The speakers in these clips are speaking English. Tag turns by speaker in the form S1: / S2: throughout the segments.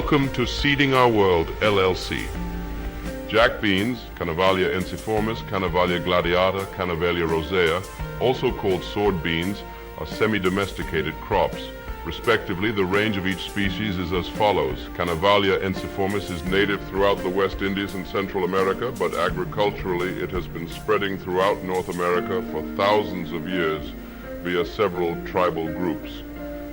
S1: Welcome to Seeding Our World, LLC. Jack beans, Canavalia ensiformis, Canavalia gladiata, Canavalia rosea, also called sword beans, are semi-domesticated crops. Respectively, the range of each species is as follows. Canavalia ensiformis is native throughout the West Indies and Central America, but agriculturally it has been spreading throughout North America for thousands of years via several tribal groups.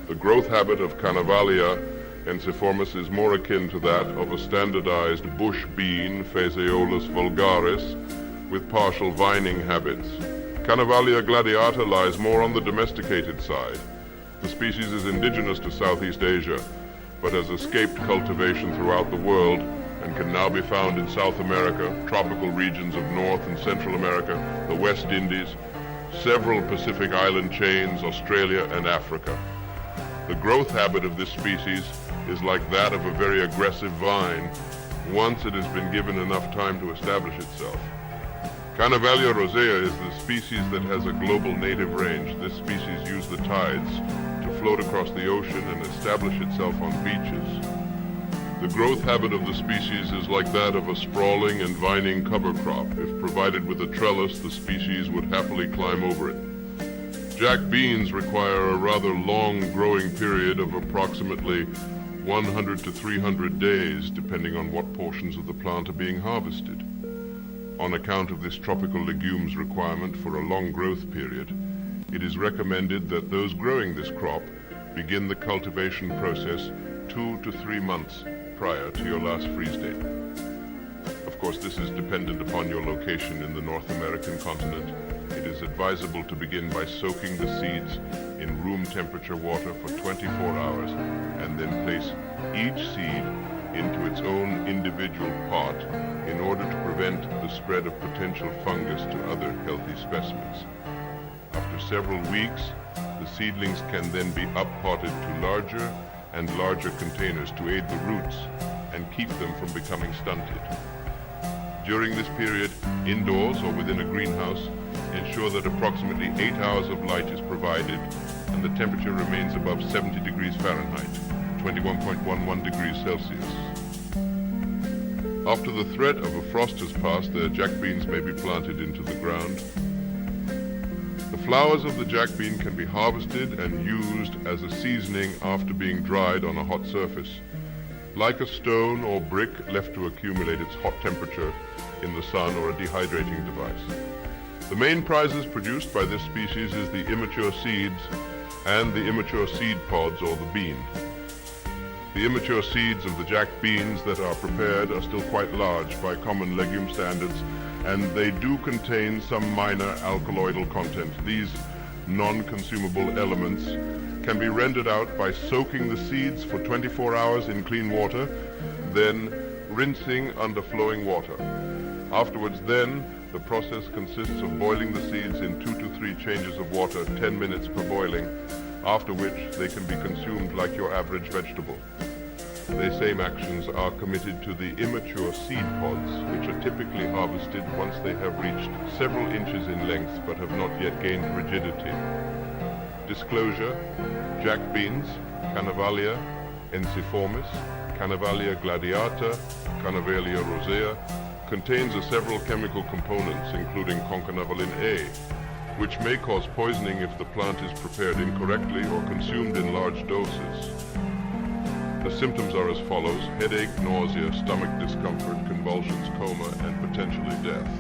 S1: The growth habit of Canavalia ensiformis is more akin to that of a standardized bush bean, Phaseolus vulgaris, with partial vining habits. Canavalia gladiata lies more on the domesticated side. The species is indigenous to Southeast Asia, but has escaped cultivation throughout the world and can now be found in South America, tropical regions of North and Central America, the West Indies, several Pacific island chains, Australia and Africa. The growth habit of this species is like that of a very aggressive vine once it has been given enough time to establish itself. Canavalia rosea is the species that has a global native range. This species uses the tides to float across the ocean and establish itself on beaches. The growth habit of the species is like that of a sprawling and vining cover crop. If provided with a trellis, the species would happily climb over it. Jack beans require a rather long growing period of approximately 100 to 300 days, depending on what portions of the plant are being harvested. On account of this tropical legumes requirement for a long growth period, it is recommended that those growing this crop begin the cultivation process 2 to 3 months prior to your last freeze date. Of course, this is dependent upon your location in the North American continent. It is advisable to begin by soaking the seeds in room temperature water for 24 hours and then place each seed into its own individual pot in order to prevent the spread of potential fungus to other healthy specimens. After several weeks, the seedlings can then be up-potted to larger and larger containers to aid the roots and keep them from becoming stunted. During this period, indoors or within a greenhouse, ensure that approximately 8 hours of light is provided and the temperature remains above 70 degrees Fahrenheit, 21.11 degrees Celsius. After the threat of a frost has passed, the jack beans may be planted into the ground. The flowers of the jack bean can be harvested and used as a seasoning after being dried on a hot surface, like a stone or brick left to accumulate its hot temperature in the sun or a dehydrating device. The main prizes produced by this species is the immature seeds and the immature seed pods or the bean. The immature seeds of the jack beans that are prepared are still quite large by common legume standards, and they do contain some minor alkaloidal content. These non-consumable elements can be rendered out by soaking the seeds for 24 hours in clean water, then rinsing under flowing water. Afterwards then, the process consists of boiling the seeds in 2 to 3 changes of water, 10 minutes per boiling, after which they can be consumed like your average vegetable. The same actions are committed to the immature seed pods, which are typically harvested once they have reached several inches in length but have not yet gained rigidity. Disclosure: jack beans, Canavalia ensiformis, Canavalia gladiata, Canavalia rosea, contains several chemical components, including concanavalin A, which may cause poisoning if the plant is prepared incorrectly or consumed in large doses. The symptoms are as follows: headache, nausea, stomach discomfort, convulsions, coma, and potentially death.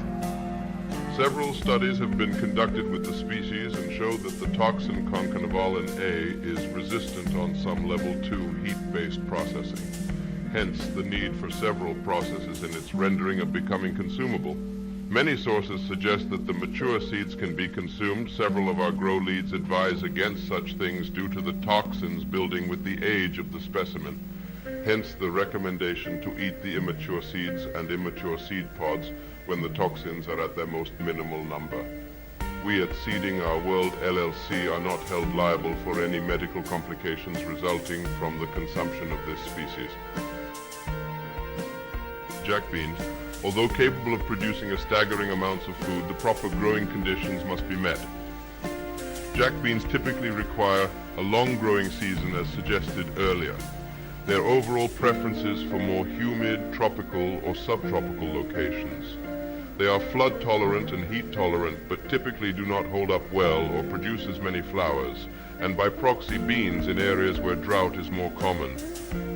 S1: Several studies have been conducted with the species and show that the toxin concanavalin A is resistant on some level 2 heat-based processing. Hence the need for several processes in its rendering of becoming consumable. Many sources suggest that the mature seeds can be consumed. Several of our grow leads advise against such things due to the toxins building with the age of the specimen. Hence the recommendation to eat the immature seeds and immature seed pods when the toxins are at their most minimal number. We at Seeding Our World LLC are not held liable for any medical complications resulting from the consumption of this species. Jack beans, although capable of producing a staggering amounts of food, the proper growing conditions must be met. Jack beans typically require a long growing season as suggested earlier. their overall preferences for more humid, tropical or subtropical locations. They are flood tolerant and heat tolerant, but typically do not hold up well or produce as many flowers, and by proxy beans in areas where drought is more common.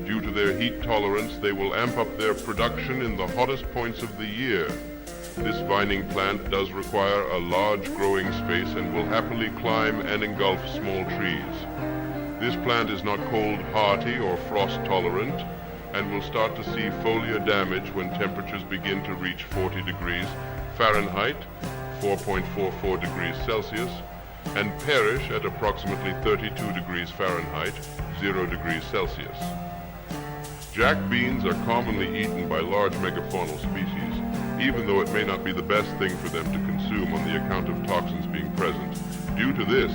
S1: Due to their heat tolerance, they will amp up their production in the hottest points of the year. This vining plant does require a large growing space and will happily climb and engulf small trees. This plant is not cold hardy or frost tolerant, and will start to see foliar damage when temperatures begin to reach 40 degrees Fahrenheit, 4.44 degrees Celsius, and perish at approximately 32 degrees Fahrenheit, 0 degrees Celsius. Jack beans are commonly eaten by large megafaunal species, even though it may not be the best thing for them to consume on the account of toxins being present. Due to this,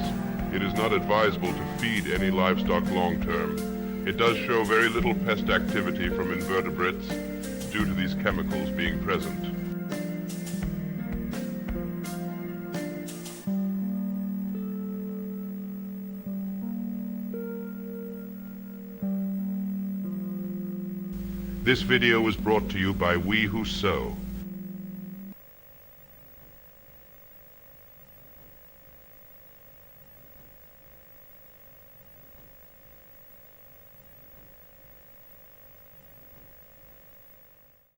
S1: it is not advisable to feed any livestock long-term. It does show very little pest activity from invertebrates due to these chemicals being present. This video was brought to you by We Who Sow.